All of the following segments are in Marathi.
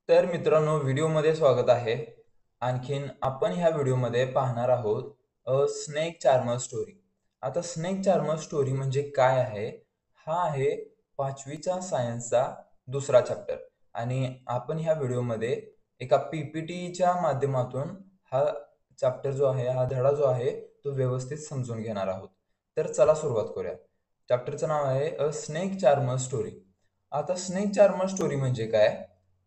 तर मित्रांनो, व्हिडिओमध्ये स्वागत आहे. आणखीन आपण ह्या व्हिडिओमध्ये पाहणार आहोत स्नेक चार्मर स्टोरी. आता स्नेक चार्मर स्टोरी म्हणजे काय आहे? हा आहे 5वीचा सायन्सचा दुसरा चॅप्टर आणि आपण ह्या व्हिडिओमध्ये एका पी-पी-टीच्या माध्यमातून हा चॅप्टर जो आहे, हा धडा जो आहे, तो व्यवस्थित समजून घेणार आहोत. तर चला सुरुवात करूया. चॅप्टरचं नाव आहे स्नेक चार्मर स्टोरी. आता स्नेक चार्मर स्टोरी म्हणजे काय?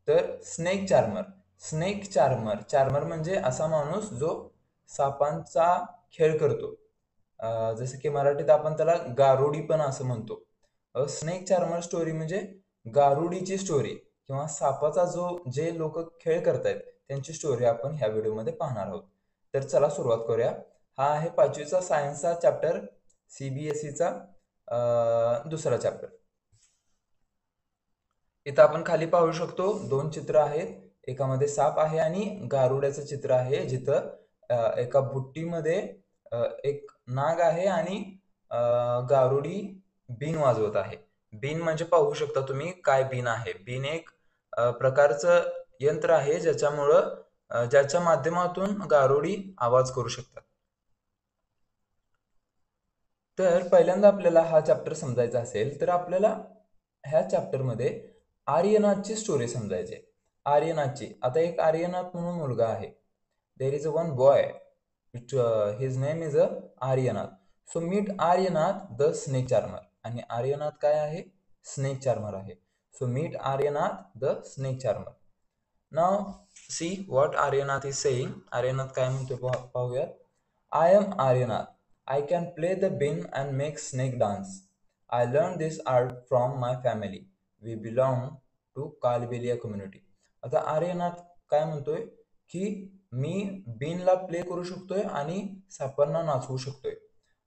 तर snake charmer. Snake charmer. Charmer म्हणजे असा माणूस जो सापांचा खेळ करतो. जसं की मराठीत आपण त्याला गारुडी पण असं म्हणतो. स्नेक चार्मर स्टोरी म्हणजे गारुडीची स्टोरी किंवा सापाचा जे लोक खेळ करतायत त्यांची स्टोरी आपण ह्या व्हिडिओमध्ये पाहणार आहोत. तर चला सुरुवात करूया. हा आहे 5वीचा सायन्सचा चॅप्टर, सीबीएसईचा दुसरा चॅप्टर. इथं आपण खाली पाहू शकतो 2 चित्र आहेत. एकामध्ये साप आहे आणि गारुड्याचं चित्र आहे, जिथं एका बुट्टीमध्ये एक नाग आहे आणि गारुडी बीन वाजवत आहे. बीन म्हणजे पाहू शकता तुम्ही काय बीन आहे. बीन एक प्रकारचं यंत्र आहे ज्याच्या माध्यमातून गारुडी आवाज करू शकतात. तर पहिल्यांदा आपल्याला हा चॅप्टर समजायचा असेल तर आपल्याला ह्या चॅप्टरमध्ये आर्यनाथची स्टोरी समजायची आहे. आर्यनाथची. आता एक आर्यनाथ म्हणून मुलगा आहे. There is a one boy. His name is Aryanath. So meet Aryanath the snake charmer. आणि आर्यनाथ काय आहे? स्नेक चार्मर आहे. So meet Aryanath the snake charmer. Now see what Aryanath is saying. Aryanath काय म्हणतो पाहूयात. I am Aryanath. I can play the bin and make snake dance. I learned this art from my family. We belong to Kalbelia community. आता आर्यनाथ काय म्हणतोय की मी बीनला प्ले करू शकतोय आणि सापांना नाचवू शकतोय.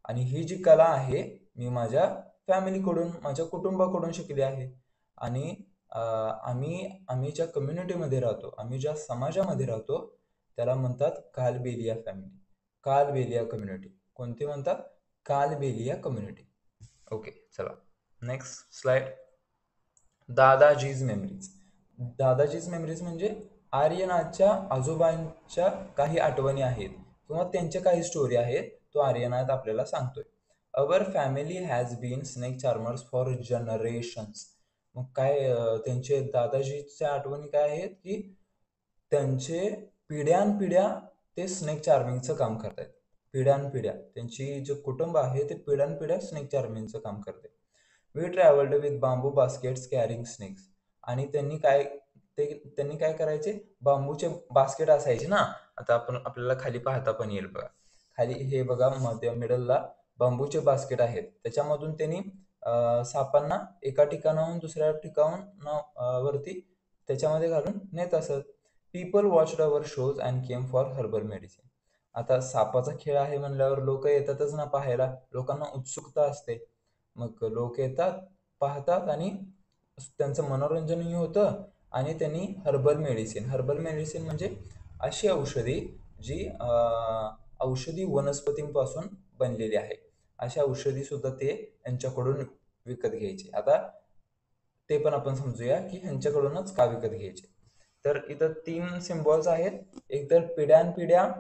आणि ही जी कला आहे मी माझ्या फॅमिलीकडून, माझ्या कुटुंबाकडून शिकली आहे. आणि आम्ही ज्या कम्युनिटीमध्ये राहतो, आम्ही ज्या समाजामध्ये राहतो, त्याला म्हणतात कालबेलिया फॅमिली. कालबेलिया कम्युनिटी. कोणती म्हणतात? कालबेलिया कम्युनिटी. ओके, चला. Next slide. दादाजीज मेमरीज. दादाजीज मेमरीज म्हणजे आर्यनाथच्या आजोबांच्या काही आठवणी आहेत किंवा त्यांच्या काही स्टोरी आहेत. तो आर्यनाथ आपल्याला सांगतोय. Our family has been snake charmers for generations. मग काय त्यांचे दादाजीच्या आठवणी काय आहेत की त्यांचे पिढ्यानपिढ्या ते स्नेक चार्मिंगचं काम करतायत. पिढ्यानपिढ्या त्यांची जे कुटुंब आहे ते पिढ्यानपिढ्या स्नेक चार्मिंगचं काम करते. We travelled with bamboo baskets carrying snakes. आणि त्यांनी काय करायचे? बांबूचे बास्केट असायचे ना. आता आपल्याला खाली पाहता पण येईल बघा. खाली हे बघा, मध्ये मिडलला बांबूचे बास्केट आहेत. त्याच्यामधून त्यांनी सापांना एका ठिकाणाहून दुसऱ्या वरती त्याच्यामध्ये घालून नेत असत. People watched our shows and came for herbal medicine. आता सापाचा खेळ आहे म्हणल्यावर लोक येतातच ना पाहायला. लोकांना उत्सुकता असते. मग लोक येतात, पाहतात आणि त्यांचं मनोरंजनही होतं. आणि त्यांनी हर्बल मेडिसिन म्हणजे अशी औषधी जी औषधी वनस्पतींपासून बनलेली आहे. अशा औषधी सुद्धा ते यांच्याकडून विकत घ्यायचे. आता ते पण आपण समजूया की ह्यांच्याकडूनच का विकत घ्यायचे. तर इथं 3 सिम्बॉल्स आहेत. एक तर पिढ्यानपिढ्या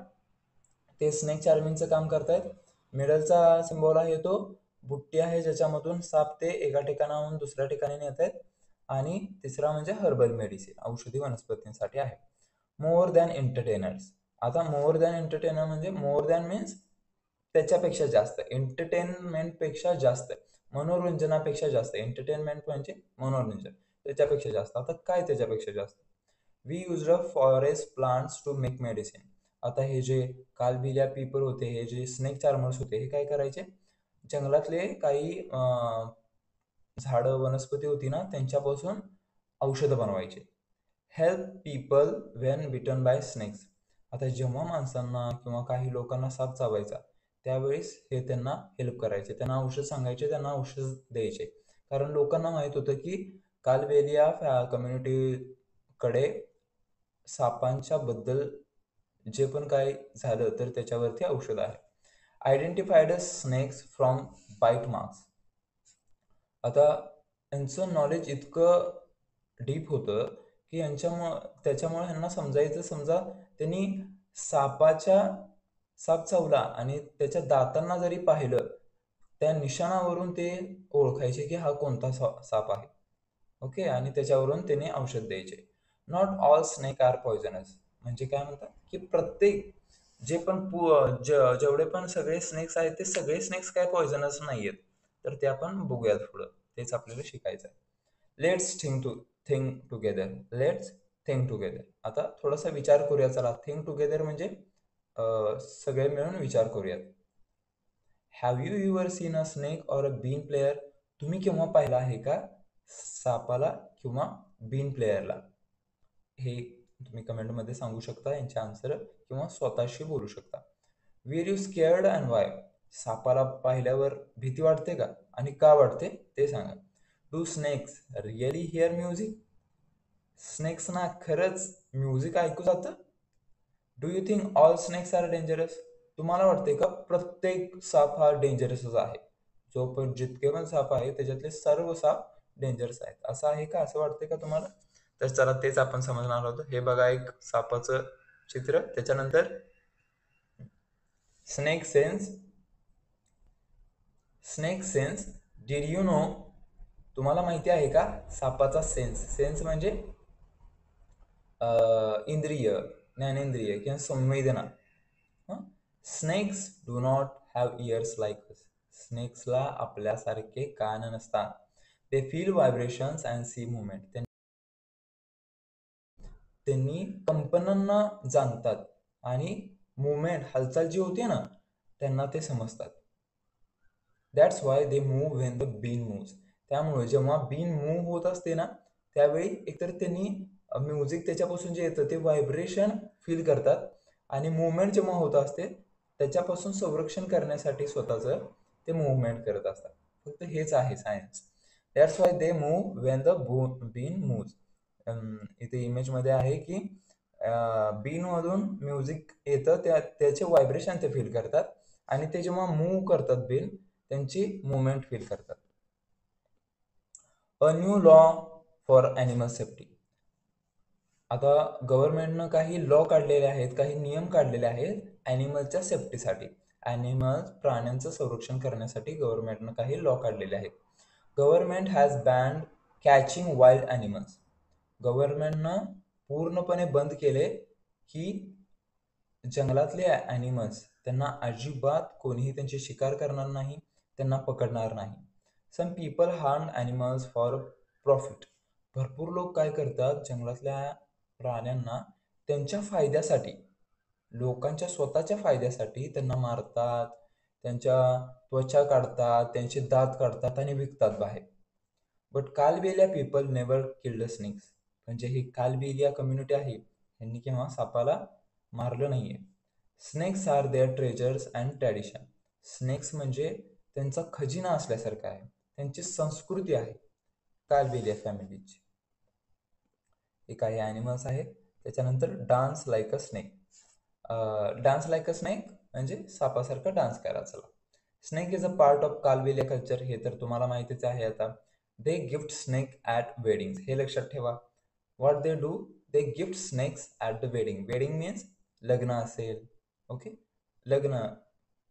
ते स्नेक चार्मिंगचं काम करतायत. मिडलचा सिम्बॉल आहे तो बुट्टी आहे, ज्याच्यामधून साप ते एका ठिकाणाहून दुसऱ्या ठिकाणी नेत आहेत. आणि तिसरा म्हणजे हर्बल मेडिसिन, औषधी वनस्पतींसाठी आहे. More than entertainers. आता मोर दॅन एंटरटेनर म्हणजे मोर दॅन मीन्स त्याच्यापेक्षा जास्त, एंटरटेनमेंट पेक्षा जास्त, मनोरंजनापेक्षा जास्त. एंटरटेनमेंट म्हणजे मनोरंजन, त्याच्यापेक्षा जास्त. आता काय त्याच्यापेक्षा जास्त? We use forest plants to make medicine. आता हे जे कालबिलिया पीपल होते, हे जे स्नेक चार्मर्स होते, हे काय करायचे? जंगलातले काही झाडं वनस्पती होती ना त्यांच्यापासून औषधं बनवायचे. Help people when bitten by snakes. आता जेव्हा माणसांना किंवा काही लोकांना साप चावायचा त्यावेळेस हे त्यांना हेल्प करायचे, त्यांना औषध सांगायचे, त्यांना औषध द्यायचे. कारण लोकांना माहित होतं की कालबेलिया कम्युनिटीकडे सापांच्या बद्दल जे पण काय झालं तर त्याच्यावरती औषध आहे. Identified snakes from bite marks. आता यांचं नॉलेज इतकं डीप होतं की त्याच्यामुळे ह्यांना समजायचं, समजा त्यांनी साप चावला आणि त्याच्या दातांना जरी पाहिलं, त्या निशाणावरून ते ओळखायचे की हा कोणता साप आहे. ओके, आणि त्याच्यावरून त्याने औषध द्यायचे. Not all snake are poisonous. म्हणजे काय म्हणतात की प्रत्येक जे पण जेवढे पण सगळे स्नेक्स आहेत ते सगळे स्नेक्स काय पॉइझनस नाहीयेत. तर ते आपण बघूयात पुढं, तेच आपल्याला शिकायचं आहे. Think together. Let's think together. आता थोडासा विचार करूया. चला, थिंक टुगेदर म्हणजे सगळे मिळून विचार करूयात. Have you your seen a snake or a been player? तुम्ही केव्हा पाहिला आहे का सापाला किंवा बीन प्लेयरला? हे तुम्ही कमेंटमध्ये सांगू शकता यांचे आन्सर, किंवा स्वतःशी बोलू शकता. Were you scared and why? सापाला पाहिल्यावर भीती वाटते का, आणि का वाटते ते सांगा. Do snakes really hear music? स्नेक्सना खरंच म्युझिक ऐकू जातं? Do you think all snakes are dangerous? तुम्हाला वाटते का प्रत्येक साप हा डेंजरसच आहे? जो पण जितके पण साप आहे त्याच्यातले सर्व साप डेंजरस आहेत, असं आहे का? असं वाटते का तुम्हाला? तर चला, तेच आपण समजणार आहोत. हे बघा एक सापाचं चित्र. त्याच्यानंतर snake sense. Snake sense. Did you know? तुम्हाला माहिती आहे का सापाचा सेन्स? सेन्स म्हणजे इंद्रिय, ज्ञानेंद्रिय किंवा संवेदना. Snakes do not have ears like us. स्नेक्सला आपल्यासारखे कान नसतात. They feel vibrations and see movement. त्यांनी कंपनांना जाणतात आणि मुवमेंट, हालचाल जी होते ना, त्यांना ते समजतात. That's why they move when the been moves. त्यामुळे जेव्हा बीन मूव्ह होत असते ना, त्यावेळी एकतर त्यांनी म्युझिक त्याच्यापासून जे येतं ते व्हायब्रेशन फील करतात, आणि मुवमेंट जेव्हा होत असते त्याच्यापासून संरक्षण करण्यासाठी स्वतःचं ते मुवमेंट करत असतात. फक्त हेच आहे science. That's why they move when the been moves. इथे इमेजमध्ये आहे की बीन मधून म्युझिक येतं, त्याचे व्हायब्रेशन ते फील करतात, आणि ते जेव्हा मूव्ह करतात बीन, त्यांची मुवमेंट फील करतात. A new law for animal safety. आता गव्हर्नमेंटनं काही लॉ काढलेले आहेत, काही नियम काढलेले आहेत ॲनिमलच्या सेफ्टीसाठी. प्राण्यांचं संरक्षण करण्यासाठी गव्हर्नमेंटनं काही लॉ काढलेले आहेत. Government has banned catching wild animals. गव्हर्नमेंटनं पूर्णपणे बंद केले की जंगलातले ॲनिमल्स, त्यांना अजिबात कोणीही त्यांची शिकार करणार नाही, त्यांना पकडणार नाही. Some people harm animals for profit. भरपूर लोक काय करतात, जंगलातल्या प्राण्यांना त्यांच्या फायद्यासाठी, लोकांच्या स्वतःच्या फायद्यासाठी त्यांना मारतात, त्यांच्या त्वचा काढतात, त्यांचे दात काढतात आणि विकतात बाहेर. But Kalbelia people never killed snakes. म्हणजे ही कालबेलिया कम्युनिटी आहे, यांनी केव्हा सापाला मारलं नाहीये. Snakes are their treasures and tradition. Snakes म्हणजे त्यांचा खजिना असल्यासारखं आहे, त्यांची संस्कृती आहे कालबेलिया फॅमिलीची. हे काही ॲनिमल्स आहेत. त्याच्यानंतर dance like a snake. Dance like a snake म्हणजे सापासारखा डान्स करा. चला, snake is a part of Kalbelia culture. हे तर तुम्हाला माहितीच आहे. आता they gift snake at weddings. हे लक्षात ठेवा. What they do? They gift snakes at the wedding. Wedding means लग्न असेल. ओके, लग्न.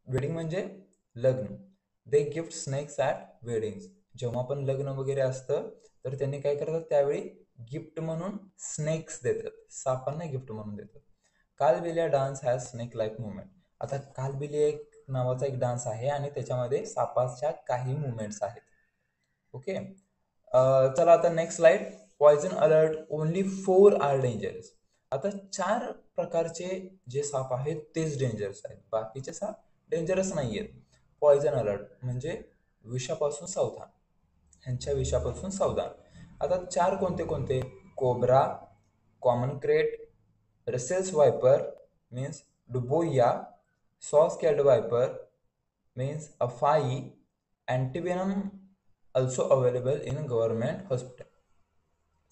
वेडिंग म्हणजे लग्न. They gift snakes at weddings. जेव्हा पण लग्न वगैरे असतं तर त्यांनी काय करतात, त्यावेळी गिफ्ट म्हणून स्नेक्स देतात, सापांना गिफ्ट म्हणून देतात. Kalbelia dance has snake like movement. आता कालबेलिया एक नावाचा एक डान्स आहे आणि त्याच्यामध्ये सापाच्या काही मुवमेंट्स आहेत. ओके, चला आता next slide. Poison alert. Only 4 are dangerous. आता 4 प्रकारचे जे साप आहेत तेच डेंजरस आहेत, बाकीचे साप डेंजरस नाही आहेत. पॉइझन अलर्ट म्हणजे विषापासून सावधान, ह्यांच्या विषापासून सावधान. आता 4 कोणते कोणते? Cobra, common krait, Russell's viper means डुबोया, सॉ स्कॅल्ड वायपर मीन्स अफाई, antivenom also available in government hospital.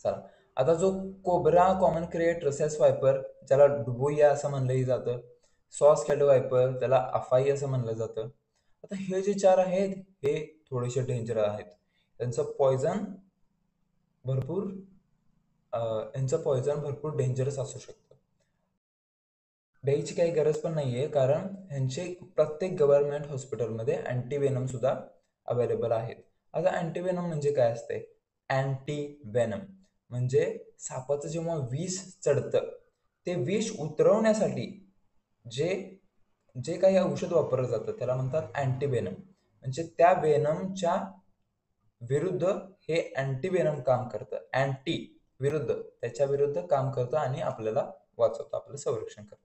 चला, आता जो cobra, common krait, Russell's viper, ज्याला डुबोया असं म्हणलंही जातं, सॉस कॅल्ड वायपर, त्याला अफाई असं म्हणलं जातं. आता हे जे 4 आहेत हे थोडेसे डेंजर आहेत. त्यांचं पॉइझन भरपूर यांचं पॉयझन भरपूर डेंजरस असू शकतं. द्यायची काही गरज पण नाहीये, कारण ह्यांचे प्रत्येक गव्हर्नमेंट हॉस्पिटलमध्ये अँटीवेनम सुद्धा अवेलेबल आहेत. आता अँटीवेनम म्हणजे काय असते? अँटीवेनम म्हणजे सापाचं जेव्हा विष चढतं, ते विष उतरवण्यासाठी जे जे काही औषध वापरलं जातं त्याला म्हणतात अँटीवेनम. म्हणजे त्या वेनमच्या विरुद्ध हे अँटीवेनम काम करतं. अँटी विरुद्ध, त्याच्या विरुद्ध काम करतं आणि आपल्याला वाचवतं, आपलं संरक्षण करतं.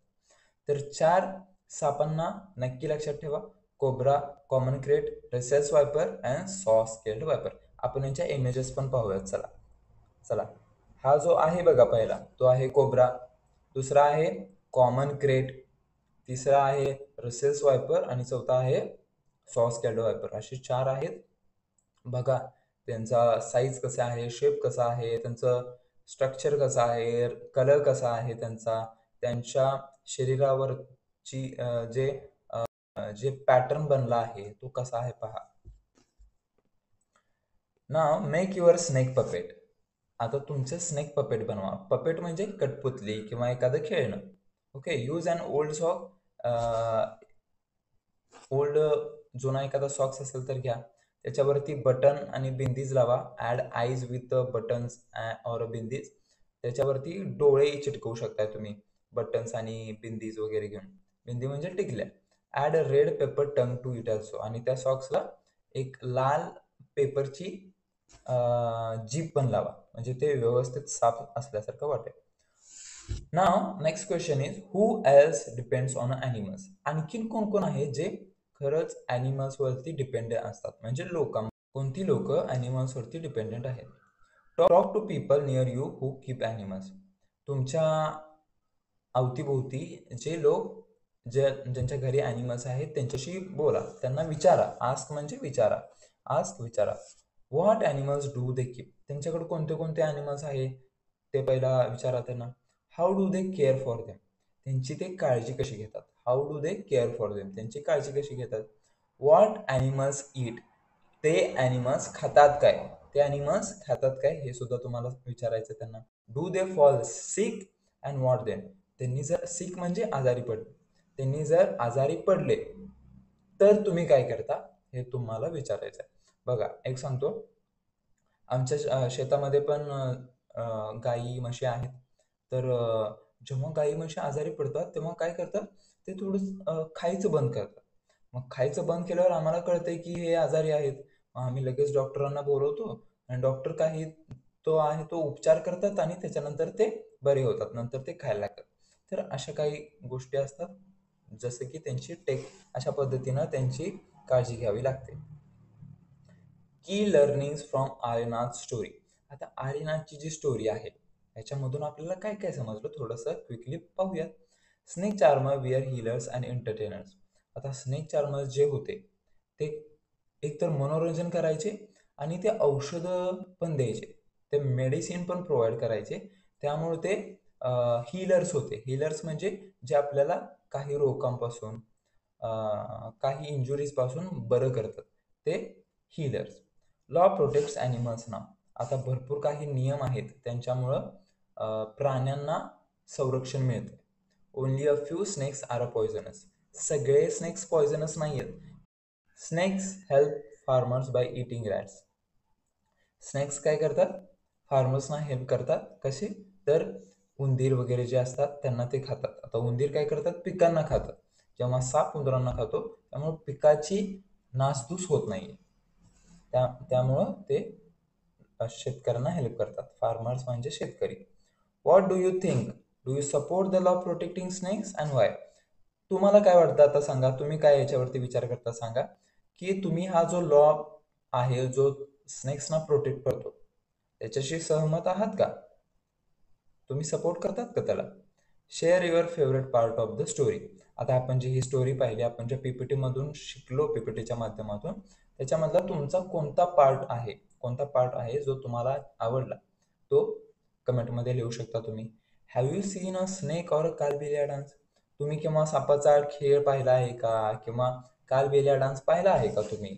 तर 4 सापांना नक्की लक्षात ठेवा. Cobra, common crate, recess viper and सॉ स्केल्ड वायपर. आपण यांच्या इमेजेस पण पाहूयात. चला चला हा जो आहे बघा, पहिला तो आहे कोब्रा, दुसरा आहे कॉमन क्रेट, तिसरा आहे रिसेस वायपर आणि चौथा आहे सॉ स्केल्ड वायपर. असे 4 आहेत. बघा त्यांचा साईज कसा आहे, शेप कसा आहे, त्यांचं स्ट्रक्चर कसं आहे, कलर कसा आहे त्यांचा, त्यांच्या शरीरावरची जे पॅटर्न बनला आहे तो कसा आहे पहा. नाव मेक युअर स्नेक पपेट. आता तुमचं स्नेक पपेट बनवा. पपेट म्हणजे कठपुतली किंवा एखादं खेळणं. Okay, use and old sock. Old जुना एखादा सॉक्स असेल तर घ्या. त्याच्यावरती बटन आणि बिंदीज लावा. ऍड आईज विथ बटन्स और बिंदीज. त्याच्यावरती डोळे चिटकवू शकताय तुम्ही बटन्स आणि बिंदीज वगैरे घेऊन. बिंदी म्हणजे टिकल्या. Add red pepper tongue to it also. आणि त्या सॉक्सला एक लाल पेपरची जीप पण लावा, म्हणजे ते व्यवस्थित साफ असल्यासारखं वाटेल. नाव next question is who else depends on animals. आणखीन कोण कोण आहे जे खरंच अॅनिमल्स वरती डिपेंडेंट असतात, म्हणजे कोणती लोक अॅनिमल्स वरती डिपेंडेंट आहेत. Talk to people near you who keep animals. तुमच्या अवतीभोवती जे लोक ज्यांच्या घरी अॅनिमल्स आहेत त्यांच्याशी बोला, त्यांना विचारा. आस्क म्हणजे विचारा. आस्क विचारा. What animals do they keep. त्यांच्याकडे कोणते कोणते अॅनिमल्स आहे ते पहिला विचारा त्यांना. How do they care for them. त्यांची ते काळजी कशी घेतात. How do they care for them. त्यांची काळजी कशी घेतात. व्हॉट अॅनिमल्स ईट. ते अॅनिमल्स खातात काय. ते अॅनिमल्स खातात काय हे सुद्धा तुम्हाला विचारायचं त्यांना. Do they fall sick and what them. त्यांनी जर सिक म्हणजे आजारी पडले, त्यांनी जर आजारी पडले तर तुम्ही काय करता हे तुम्हाला विचारायचं आहे. बघा एक सांगतो, आमच्या शेतामध्ये पण गाई म्हशी आहेत. तर जेव्हा गाई म्हशी आजारी पडतात तेव्हा काय करतात, ते थोडं खायचं बंद करतात. मग खायचं बंद केल्यावर आम्हाला कळतंय की हे आजारी आहेत. मग आम्ही लगेच डॉक्टरांना बोलवतो आणि डॉक्टर काही तो उपचार करतात आणि त्याच्यानंतर ते बरे होतात, नंतर ते खायला लागतात. तर अशा काही गोष्टी असतात, जसं की अशा पद्धतीनं त्यांची काळजी घ्यावी लागते. की लर्निंग्स फ्रॉम आर्यनाथ स्टोरी. आता आर्यनाथची जी स्टोरी आहे याच्यामधून आपल्याला काय काय समजलं थोडंसं क्विकली पाहूयात. Snake charmer where हिलर्स and entertainers. आता स्नेक चार्मर्स जे होते ते एकतर मनोरंजन करायचे आणि ते औषधं पण द्यायचे, ते मेडिसिन पण प्रोव्हाइड करायचे. त्यामुळे ते हिलर्स होते. हिलर्स म्हणजे जे आपल्याला काही रोगांपासून काही इंजुरीज पासून बरं करतात, ते healers. Law protects animals now. आता भरपूर काही नियम आहेत त्यांच्यामुळं प्राण्यांना संरक्षण मिळते. Only a few snakes are a poisonous. सगळे स्नेक्स पॉयझनस नाही आहेत. Snakes help farmers by eating rats. Snakes काय करतात, फार्मर्सना हेल्प करतात. कसे तर उंदीर वगैरे जे असतात त्यांना ते खातात. आता उंदीर काय करतात, पिकांना खातात. जेव्हा साप उंदरांना खातो त्यामुळे पिकाची नासधूस होत नाही. त्यामुळं ते शेतकऱ्यांना हेल्प करतात. फार्मर्स म्हणजे शेतकरी. What do you think. Do you support the law protecting snakes and why. तुम्हाला काय वाटतं आता सांगा, तुम्ही काय याच्यावरती विचार करता सांगा, की तुम्ही हा जो लॉ आहे जो स्नेक्सना प्रोटेक्ट करतो त्याच्याशी सहमत आहात का. तुम्ही सपोर्ट करतात का त्याला. Share your favourite part of the story. आता आपण जी ही स्टोरी पाहिली, आपण ज्या पीपीटी मधून शिकलो, पीपीटीच्या माध्यमातून, त्याच्यामधला तुमचा कोणता पार्ट आहे जो तुम्हाला आवडला तो कमेंटमध्ये लिहू शकता तुम्ही. Have you seen a snake or Kalbelia dance. तुम्ही केव्हा सापाचा खेळ पाहिला आहे का, किंवा कालबेलिया डान्स पाहिला आहे का तुम्ही.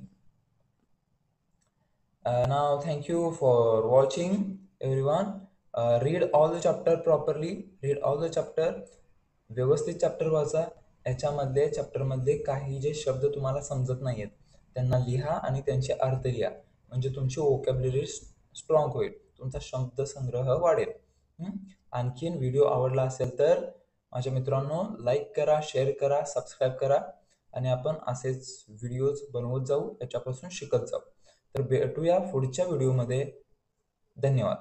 Now thank you for watching everyone. Read all the chapter properly, read all the chapter, व्यवस्थित चॅप्टर वाचा. याच्यामधले चॅप्टरमधले काही जे शब्द तुम्हाला समजत नाहीयेत त्यांना लिहा आणि त्यांचे अर्थ लिहा, म्हणजे तुमची वोकॅब्युलरी स्ट्रॉंग होईल, तुमचा शब्दसंग्रह वाढेल. आणखीन व्हिडिओ आवडला असेल तर माझ्या मित्रांनो लाईक करा, शेअर करा, सबस्क्राईब करा आणि आपण असेच व्हिडिओज बनवत जाऊ, याच्यापासून शिकत जाऊ. तर भेटूया पुढच्या व्हिडिओमध्ये. धन्यवाद.